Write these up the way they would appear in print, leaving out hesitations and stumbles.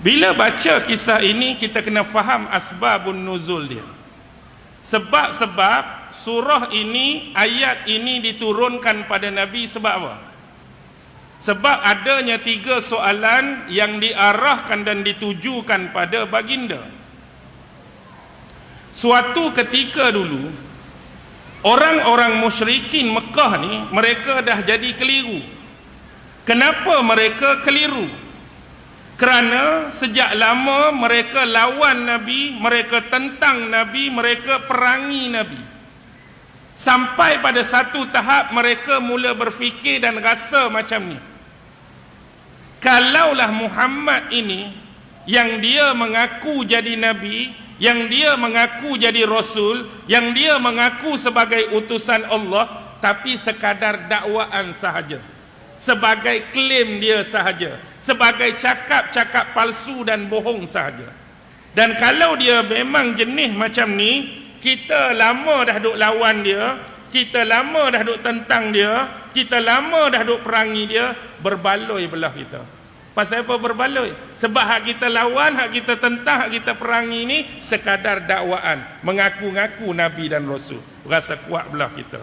Bila baca kisah ini, kita kena faham asbabun nuzul dia. Sebab-sebab surah ini, ayat ini diturunkan pada Nabi sebab apa? Sebab adanya 3 soalan yang diarahkan dan ditujukan pada baginda. Suatu ketika dulu, orang-orang musyrikin Mekah ni, mereka dah jadi keliru. Kenapa mereka keliru? Kerana sejak lama mereka lawan Nabi, mereka tentang Nabi, mereka perangi Nabi. Sampai pada satu tahap mereka mula berfikir dan rasa macam ni. Kalaulah Muhammad ini, yang dia mengaku jadi Nabi, yang dia mengaku jadi Rasul, yang dia mengaku sebagai utusan Allah, tapi sekadar dakwaan sahaja, sebagai klaim dia sahaja, sebagai cakap-cakap palsu dan bohong sahaja. Dan kalau dia memang jenis macam ni, kita lama dah duk lawan dia, kita lama dah duk tentang dia, kita lama dah duk perangi dia, berbaloi belah kita. Pasal apa berbaloi? Sebab hak kita lawan, hak kita tentang, hak kita perangi ni sekadar dakwaan, mengaku-ngaku Nabi dan Rasul, rasa kuat belah kita.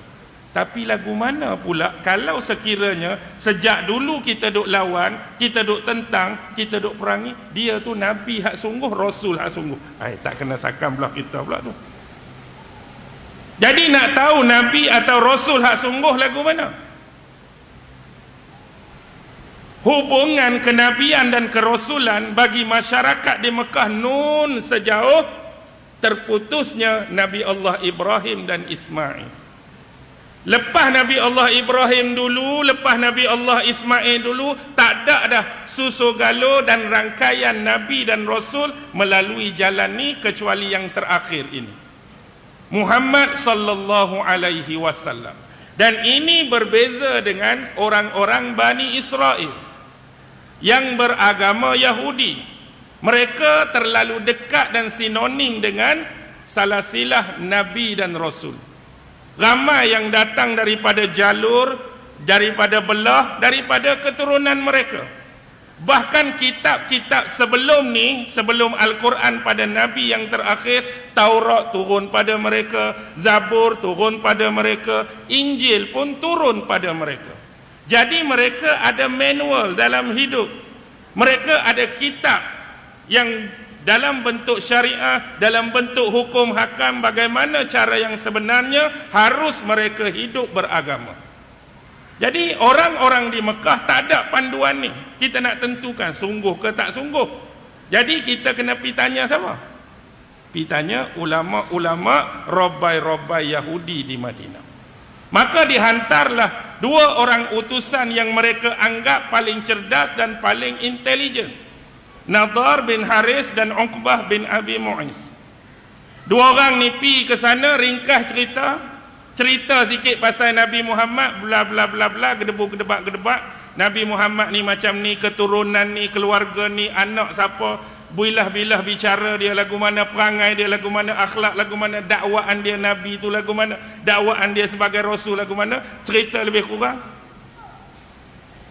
Tapi lagu mana pula kalau sekiranya sejak dulu kita duk lawan, kita duk tentang, kita duk perangi, dia tu Nabi hak sungguh, Rasul hak sungguh. Tak kena sakam belah kita pula tu. Jadi nak tahu Nabi atau Rasul hak sungguh lagu mana? Hubungan kenabian dan kerasulan bagi masyarakat di Mekah nun sejauh terputusnya Nabi Allah Ibrahim dan Ismail. Lepas Nabi Allah Ibrahim dulu, lepas Nabi Allah Ismail dulu, tak ada dah susu galo dan rangkaian Nabi dan Rasul melalui jalan ni kecuali yang terakhir ini, Muhammad sallallahu alaihi wasallam. Dan ini berbeza dengan orang-orang Bani Israel yang beragama Yahudi. Mereka terlalu dekat dan sinonim dengan salasilah Nabi dan Rasul. Ramai yang datang daripada jalur, daripada belah, daripada keturunan mereka. Bahkan kitab-kitab sebelum ni, sebelum Al-Quran pada Nabi yang terakhir, Taurat turun pada mereka, Zabur turun pada mereka, Injil pun turun pada mereka. Jadi mereka ada manual dalam hidup. Mereka ada kitab yang dalam bentuk syariah, dalam bentuk hukum hakam, bagaimana cara yang sebenarnya harus mereka hidup beragama. Jadi orang-orang di Mekah tak ada panduan ni. Kita nak tentukan sungguh ke tak sungguh. Jadi kita kena pergi tanya siapa? Pergi tanya ulama-ulama robbai-robbai Yahudi di Madinah. Maka dihantarlah 2 orang utusan yang mereka anggap paling cerdas dan paling intelijen, Nadar bin Haris dan Uqbah bin Abi Mu'is. 2 orang ni pergi ke sana, ringkas cerita sikit pasal Nabi Muhammad, bla bla bla bla, gedebak. Nabi Muhammad ni macam ni, keturunan ni, keluarga ni, anak siapa, bilah-bilah bicara dia lagu mana, perangai dia lagu mana, akhlak lagu mana, dakwaan dia Nabi tu lagu mana, dakwaan dia sebagai Rasul lagu mana, cerita lebih kurang.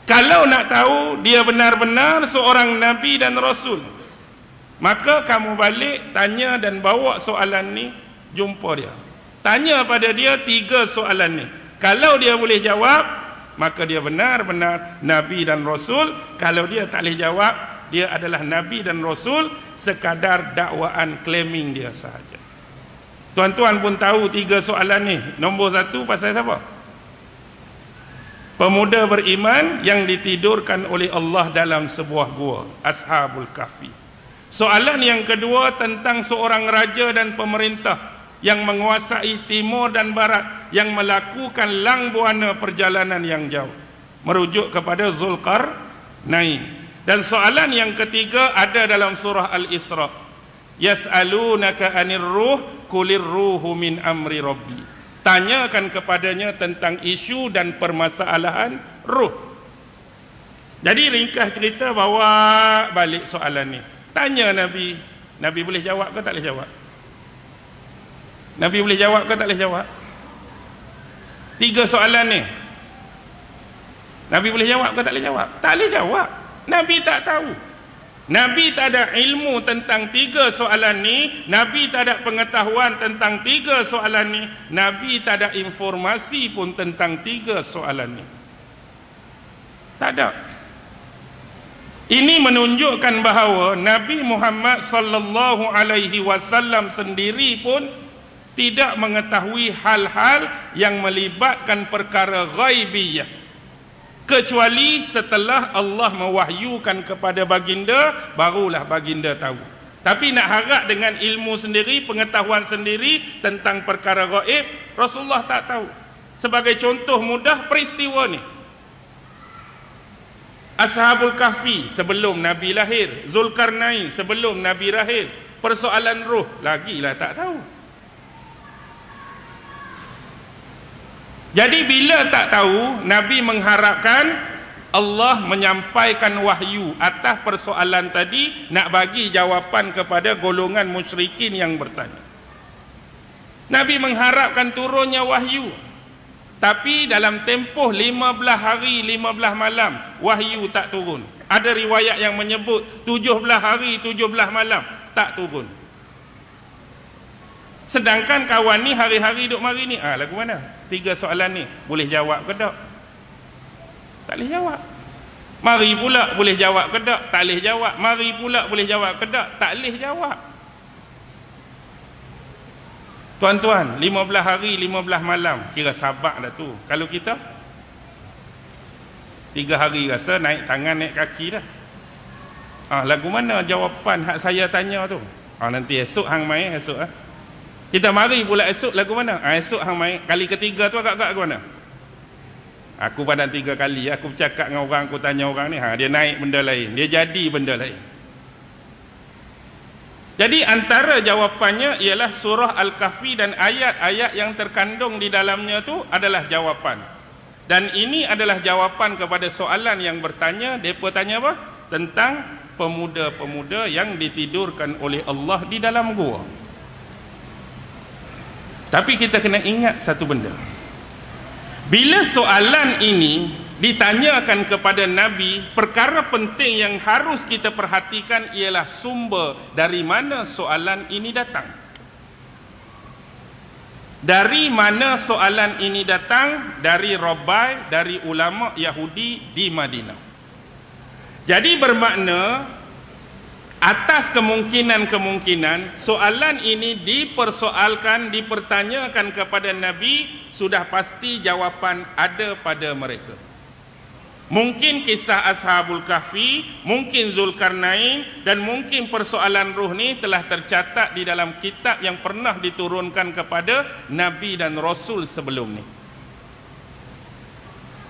Kalau nak tahu dia benar-benar seorang Nabi dan Rasul, maka kamu balik tanya dan bawa soalan ni, jumpa dia, tanya pada dia 3 soalan ni. Kalau dia boleh jawab, maka dia benar-benar Nabi dan Rasul. Kalau dia tak boleh jawab, dia adalah Nabi dan Rasul sekadar dakwaan claiming dia sahaja. Tuan-tuan pun tahu 3 soalan ni. Nombor 1 pasal siapa? Pemuda beriman yang ditidurkan oleh Allah dalam sebuah gua, Ashabul Kahfi. Soalan yang kedua tentang seorang raja dan pemerintah yang menguasai timur dan barat, yang melakukan lang buana perjalanan yang jauh, merujuk kepada Zulkarnain. Dan soalan yang ketiga ada dalam surah Al-Isra. Yas'alunaka 'anir ruh qulir ruhu min amri rabbi. Tanyakan kepadanya tentang isu dan permasalahan ruh. Jadi ringkas cerita, bawa balik soalan ni. Tanya Nabi. Nabi boleh jawab ke tak boleh jawab? Nabi boleh jawab ke tak boleh jawab? 3 soalan ni. Nabi boleh jawab ke tak boleh jawab? Tak boleh jawab. Nabi tak tahu. Nabi tak ada ilmu tentang 3 soalan ni, Nabi tak ada pengetahuan tentang 3 soalan ni, Nabi tak ada informasi pun tentang 3 soalan ni. Tak ada. Ini menunjukkan bahawa Nabi Muhammad sallallahu alaihi wasallam sendiri pun tidak mengetahui hal-hal yang melibatkan perkara ghaibiyah, kecuali setelah Allah mewahyukan kepada baginda, barulah baginda tahu. Tapi nak harap dengan ilmu sendiri, pengetahuan sendiri tentang perkara gaib, Rasulullah tak tahu. Sebagai contoh mudah peristiwa ni, Ashabul Kahfi sebelum Nabi lahir, Zulkarnain sebelum Nabi lahir, persoalan roh lagilah tak tahu. Jadi bila tak tahu, Nabi mengharapkan Allah menyampaikan wahyu atas persoalan tadi, nak bagi jawapan kepada golongan musyrikin yang bertanya. Nabi mengharapkan turunnya wahyu, tapi dalam tempoh 15 hari 15 malam wahyu tak turun. Ada riwayat yang menyebut 17 hari 17 malam tak turun. Sedangkan kawan ni hari-hari duk mari ni, lagu mana? 3 soalan ni boleh jawab ke tak? Tak boleh jawab. Mari pula boleh jawab ke tak? Tak boleh jawab. Mari pula boleh jawab ke tak? Tak boleh jawab. Tuan-tuan, 15 hari 15 malam kira sabak dah tu. Kalau kita 3 hari rasa naik tangan naik kaki dah. Lagu mana jawapan hak saya tanya tu? Nanti esok hang mai, esok kita mari pula esok, lagu mana? Esok hang mai. Kali ketiga tu agak-agak lagu mana? Aku pandang 3 kali, aku bercakap dengan orang, aku tanya orang ni, dia naik benda lain, dia jadi benda lain. Jadi antara jawapannya ialah surah Al-Kahfi dan ayat-ayat yang terkandung di dalamnya tu adalah jawapan. Dan ini adalah jawapan kepada soalan yang bertanya. Depa tanya apa? Tentang pemuda-pemuda yang ditidurkan oleh Allah di dalam gua. Tapi kita kena ingat satu benda. Bila soalan ini ditanyakan kepada Nabi, perkara penting yang harus kita perhatikan ialah sumber dari mana soalan ini datang. Dari mana soalan ini datang? Dari Rabbai, dari ulama Yahudi di Madinah. Jadi bermakna atas kemungkinan-kemungkinan soalan ini dipersoalkan, dipertanyakan kepada Nabi, sudah pasti jawapan ada pada mereka. Mungkin kisah Ashabul Kahfi, mungkin Zulkarnain, dan mungkin persoalan ruh ni telah tercatat di dalam kitab yang pernah diturunkan kepada Nabi dan Rasul sebelum ni.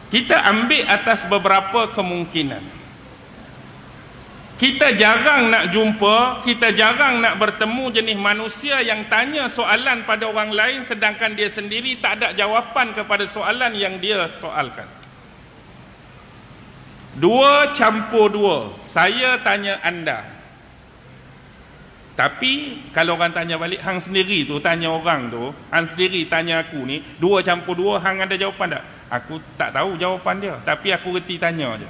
Kita ambil atas beberapa kemungkinan. Kita jarang nak jumpa, kita jarang nak bertemu jenis manusia yang tanya soalan pada orang lain sedangkan dia sendiri tak ada jawapan kepada soalan yang dia soalkan. 2 campur 2. Saya tanya anda. Tapi kalau orang tanya balik, hang sendiri tu tanya orang tu, hang sendiri tanya aku ni, 2 campur 2, hang ada jawapan tak? Aku tak tahu jawapan dia, tapi aku reti tanya je.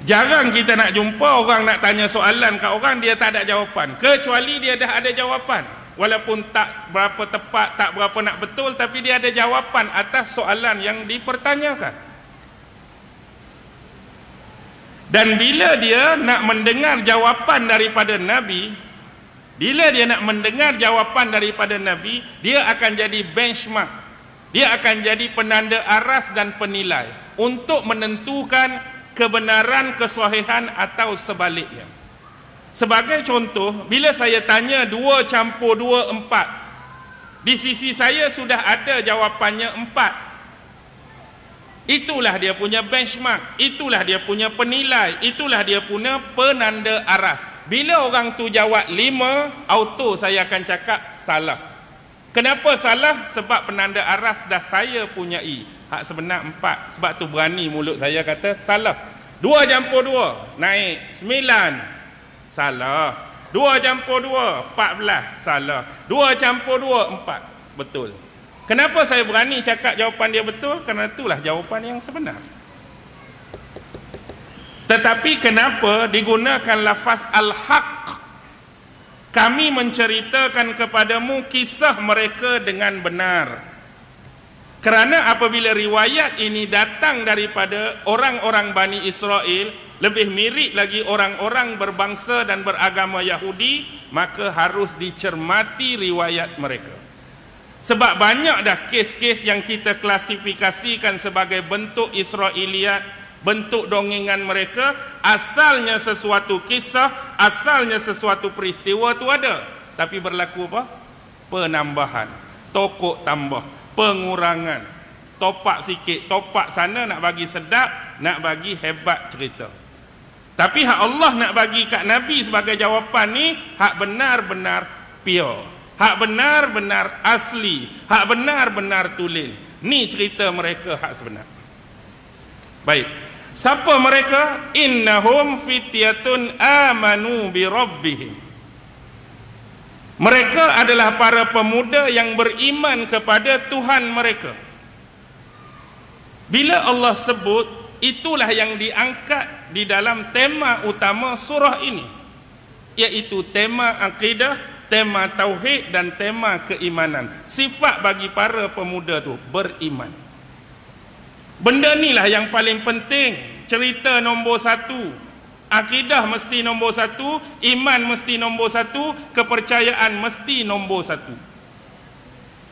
Jarang kita nak jumpa orang nak tanya soalan kat orang, dia tak ada jawapan, kecuali dia dah ada jawapan, walaupun tak berapa tepat, tak berapa nak betul, tapi dia ada jawapan atas soalan yang dipertanyakan. Dan bila dia nak mendengar jawapan daripada Nabi, bila dia nak mendengar jawapan daripada Nabi, dia akan jadi benchmark, dia akan jadi penanda aras dan penilai untuk menentukan kebenaran, kesahihan atau sebaliknya. Sebagai contoh, bila saya tanya 2 campur 2 4, di sisi saya sudah ada jawapannya 4. Itulah dia punya benchmark, itulah dia punya penilai, itulah dia punya penanda aras. Bila orang tu jawab 5, auto saya akan cakap salah. Kenapa salah? Sebab penanda aras dah saya punyai. Hak sebenar 4. Sebab tu berani mulut saya kata salah. 2 campur 2 naik 9, salah. 2 campur 2 14, salah. 2 campur 2 4, betul. Kenapa saya berani cakap jawapan dia betul? Kerana itulah jawapan yang sebenar. Tetapi kenapa digunakan lafaz al-haq? Kami menceritakan kepadamu kisah mereka dengan benar. Kerana apabila riwayat ini datang daripada orang-orang Bani Israel, lebih mirip lagi orang-orang berbangsa dan beragama Yahudi, maka harus dicermati riwayat mereka. Sebab banyak dah kes-kes yang kita klasifikasikan sebagai bentuk Israiliyat, bentuk dongengan mereka, asalnya sesuatu kisah, asalnya sesuatu peristiwa tu ada, tapi berlaku apa? Penambahan, tokok tambah, pengurangan, topak sikit, topak sana nak bagi sedap, nak bagi hebat cerita. Tapi hak Allah nak bagi kat Nabi sebagai jawapan ni, hak benar-benar pure, hak benar-benar asli, hak benar-benar tulen. Ni cerita mereka hak sebenar. Baik, siapa mereka? Innahum fityatun amanu bi rabbihim. Mereka adalah para pemuda yang beriman kepada Tuhan mereka. Bila Allah sebut, itulah yang diangkat di dalam tema utama surah ini, iaitu tema akidah, tema tauhid dan tema keimanan. Sifat bagi para pemuda tu beriman. Benda inilah yang paling penting. Cerita nombor satu, akidah mesti nombor satu, iman mesti nombor satu, kepercayaan mesti nombor satu.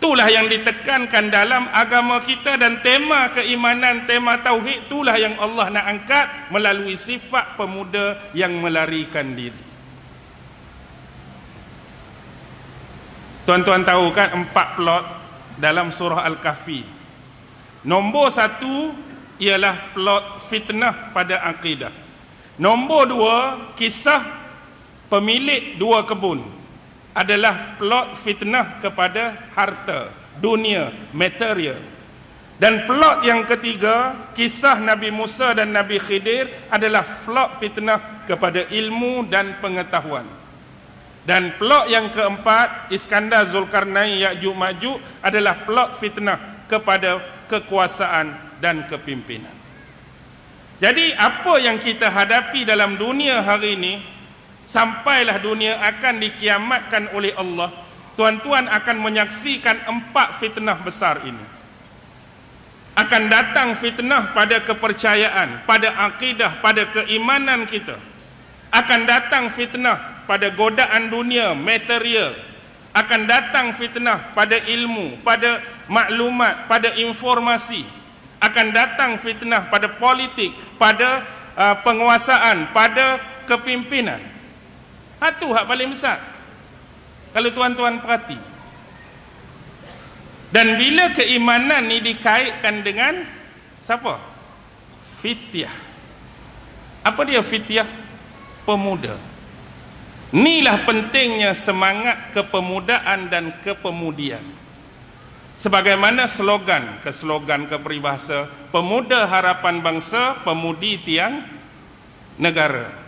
Itulah yang ditekankan dalam agama kita, dan tema keimanan, tema tauhid, itulah yang Allah nak angkat melalui sifat pemuda yang melarikan diri. Tuan-tuan tahu kan 4 plot dalam surah Al-Kahfi. Nombor 1 ialah plot fitnah pada akidah. Nombor 2, kisah pemilik 2 kebun adalah plot fitnah kepada harta, dunia, material. Dan plot yang ketiga, kisah Nabi Musa dan Nabi Khidir adalah plot fitnah kepada ilmu dan pengetahuan. Dan plot yang keempat, Iskandar Zulkarnain Ya'juj Ma'juj, adalah plot fitnah kepada kekuasaan dan kepimpinan. Jadi apa yang kita hadapi dalam dunia hari ini, sampailah dunia akan dikiamatkan oleh Allah, tuan-tuan akan menyaksikan 4 fitnah besar ini. Akan datang fitnah pada kepercayaan, pada akidah, pada keimanan kita. Akan datang fitnah pada godaan dunia, material. Akan datang fitnah pada ilmu, pada maklumat, pada informasi. Akan datang fitnah pada politik, pada penguasaan, pada kepimpinan. Itu hak paling besar, kalau tuan-tuan perhati. Dan bila keimanan ni dikaitkan dengan siapa? Fityah. Apa dia fityah? Pemuda. Inilah pentingnya semangat kepemudaan dan kepemudian. Sebagaimana slogan keperibahasa, pemuda harapan bangsa, pemudi tiang negara.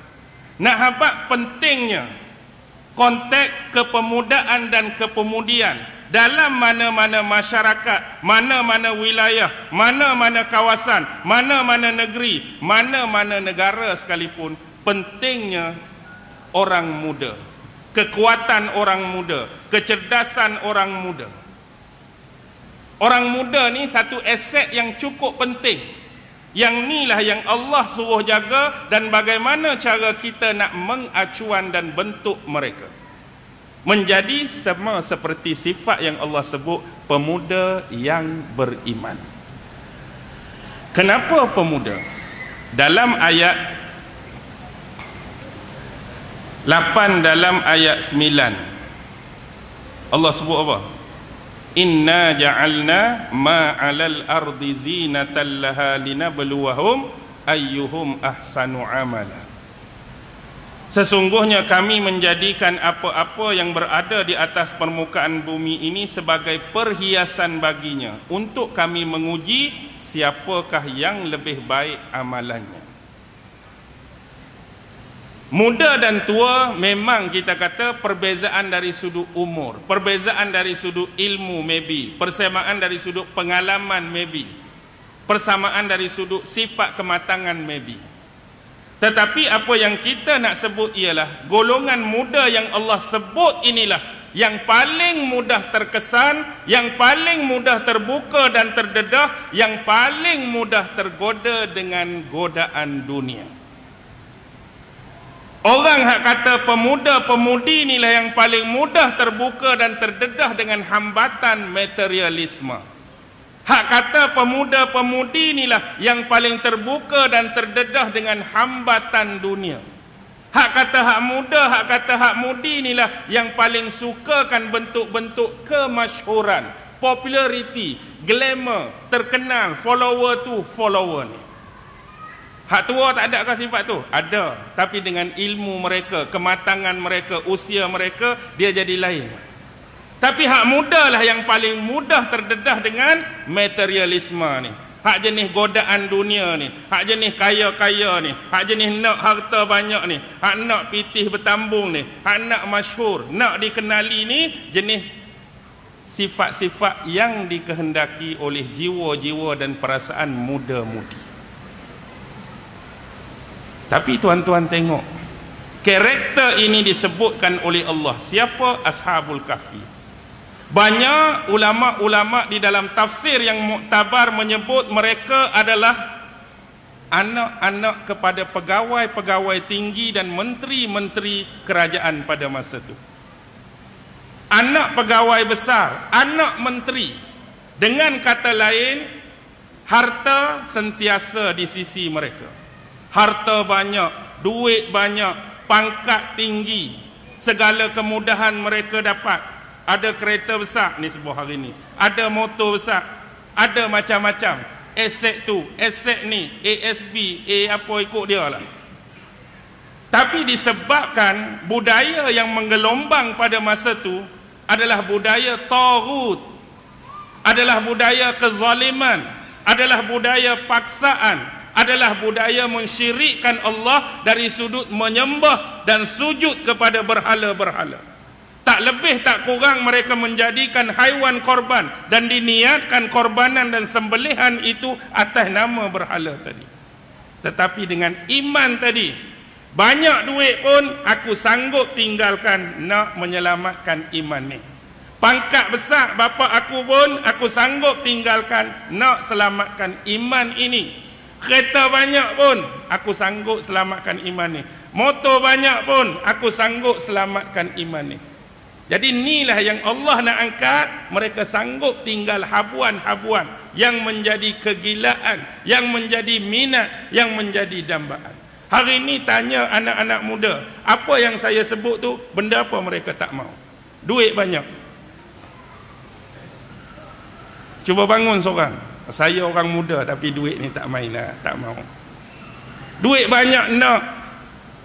Nak habaq pentingnya konteks kepemudaan dan kepemudian dalam mana-mana masyarakat, mana-mana wilayah, mana-mana kawasan, mana-mana negeri, mana-mana negara sekalipun. Pentingnya orang muda, kekuatan orang muda, kecerdasan orang muda. Orang muda ni satu aset yang cukup penting. Yang inilah yang Allah suruh jaga, dan bagaimana cara kita nak mengacuan dan bentuk mereka menjadi sama seperti sifat yang Allah sebut, pemuda yang beriman. Kenapa pemuda? Dalam ayat 8, dalam ayat 9, Allah sebut apa? Inna ja'alna ma 'alal ardi zinatan laha linabluwahum ayyuhum ahsanu amala. Sesungguhnya kami menjadikan apa-apa yang berada di atas permukaan bumi ini sebagai perhiasan baginya, untuk kami menguji siapakah yang lebih baik amalannya. Muda dan tua memang kita kata perbezaan dari sudut umur, perbezaan dari sudut ilmu maybe, persamaan dari sudut pengalaman maybe, persamaan dari sudut sifat kematangan maybe. Tetapi apa yang kita nak sebut ialah golongan muda yang Allah sebut inilah yang paling mudah terkesan, yang paling mudah terbuka dan terdedah, yang paling mudah tergoda dengan godaan dunia. Orang hak kata pemuda-pemudi inilah yang paling mudah terbuka dan terdedah dengan hambatan materialisme. Hak kata pemuda-pemudi inilah yang paling terbuka dan terdedah dengan hambatan dunia. Hak kata hak muda, hak kata hak mudi inilah yang paling sukakan bentuk-bentuk kemasyhuran, populariti, glamour, terkenal, follower tu follower ni. Hak tua tak ada ke sifat tu? Ada, tapi dengan ilmu mereka, kematangan mereka, usia mereka, dia jadi lain. Tapi hak muda lah yang paling mudah terdedah dengan materialisme ni. Hak jenis godaan dunia ni, hak jenis kaya-kaya ni, hak jenis nak harta banyak ni, hak nak pitih bertambung ni, hak nak masyhur, nak dikenali ni, jenis sifat-sifat yang dikehendaki oleh jiwa-jiwa dan perasaan muda-mudi. Tapi tuan-tuan tengok, karakter ini disebutkan oleh Allah. Siapa Ashabul Kahfi? Banyak ulama-ulama di dalam tafsir yang muktabar menyebut mereka adalah anak-anak kepada pegawai-pegawai tinggi dan menteri-menteri kerajaan pada masa itu. Anak pegawai besar, anak menteri. Dengan kata lain, harta sentiasa di sisi mereka. Harta banyak, duit banyak, pangkat tinggi, segala kemudahan mereka dapat. Ada kereta besar ni sebuah hari ni, ada motor besar, ada macam-macam aset tu, aset ni, ASB, apa ikut dia lah. Tapi disebabkan budaya yang menggelombang pada masa tu adalah budaya taghut, adalah budaya kezaliman, adalah budaya paksaan, adalah budaya mensyirikkan Allah dari sudut menyembah dan sujud kepada berhala-berhala. Tak lebih tak kurang mereka menjadikan haiwan korban dan diniatkan korbanan dan sembelihan itu atas nama berhala tadi. Tetapi dengan iman tadi, banyak duit pun aku sanggup tinggalkan nak menyelamatkan iman ni. Pangkat besar bapa aku pun aku sanggup tinggalkan nak selamatkan iman ini. Kereta banyak pun aku sanggup selamatkan iman ni. Motor banyak pun aku sanggup selamatkan iman ni. Jadi inilah yang Allah nak angkat. Mereka sanggup tinggal habuan-habuan yang menjadi kegilaan, yang menjadi minat, yang menjadi dambaan. Hari ini tanya anak-anak muda, apa yang saya sebut tu, benda apa mereka tak mau? Duit banyak. Cuba bangun seorang, saya orang muda tapi duit ni tak main lah, tak mau. Duit banyak nak,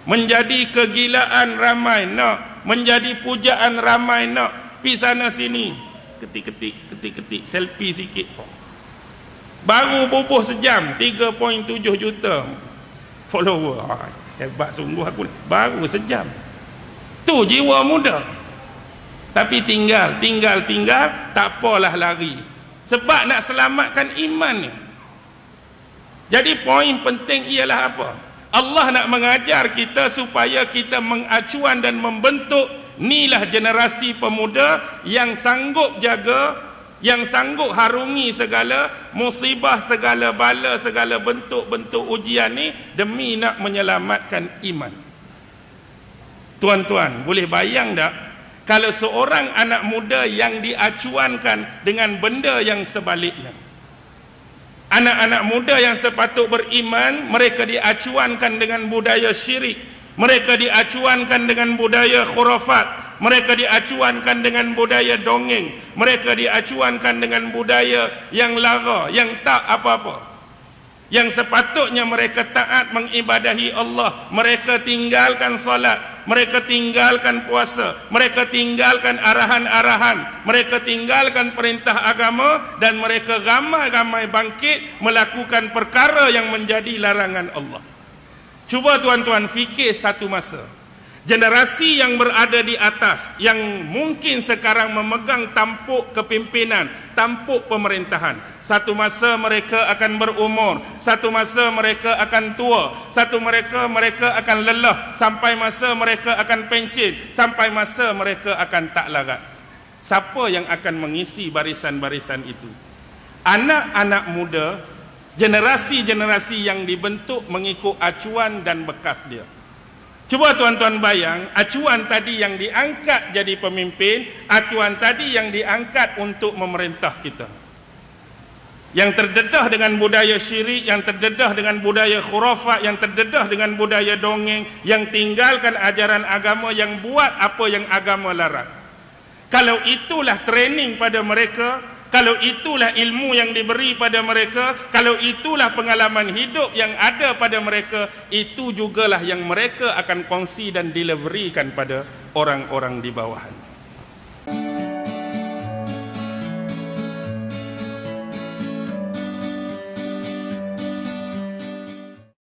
menjadi kegilaan ramai nak, menjadi pujaan ramai nak, pi sana sini, ketik-ketik, selfie sikit. Baru bubuh sejam 3.7 juta follower. Hebat sungguh aku ni. Baru sejam. Tu jiwa muda. Tapi tinggal, tak apalah lari. Sebab nak selamatkan iman ni. Jadi poin penting ialah apa? Allah nak mengajar kita supaya kita mengacuan dan membentuk inilah generasi pemuda yang sanggup jaga, yang sanggup harungi segala musibah, segala bala, segala bentuk-bentuk ujian ni demi nak menyelamatkan iman. Tuan-tuan, boleh bayang tak kalau seorang anak muda yang diacuankan dengan benda yang sebaliknya? Anak-anak muda yang sepatut beriman, mereka diacuankan dengan budaya syirik, mereka diacuankan dengan budaya khurafat, mereka diacuankan dengan budaya dongeng, mereka diacuankan dengan budaya yang lara, yang tak apa-apa. Yang sepatutnya mereka taat mengibadahi Allah, mereka tinggalkan solat, mereka tinggalkan puasa, mereka tinggalkan arahan-arahan, mereka tinggalkan perintah agama, dan mereka ramai-ramai bangkit melakukan perkara yang menjadi larangan Allah. Cuba tuan-tuan fikir satu masa, Generasi yang berada di atas, yang mungkin sekarang memegang tampuk kepimpinan, tampuk pemerintahan. Satu masa mereka akan berumur, satu masa mereka akan tua, satu mereka akan lelah, sampai masa mereka akan pencin, sampai masa mereka akan tak larat. Siapa yang akan mengisi barisan-barisan itu? Anak-anak muda, generasi-generasi yang dibentuk mengikut acuan dan bekas dia. Cuba tuan-tuan bayang, acuan tadi yang diangkat jadi pemimpin, acuan tadi yang diangkat untuk memerintah kita. Yang terdedah dengan budaya syirik, yang terdedah dengan budaya khurafat, yang terdedah dengan budaya dongeng, yang tinggalkan ajaran agama, yang buat apa yang agama larang. Kalau itulah training pada mereka, kalau itulah ilmu yang diberi pada mereka, kalau itulah pengalaman hidup yang ada pada mereka, itu jugalah yang mereka akan kongsi dan deliverykan pada orang-orang di bawahnya.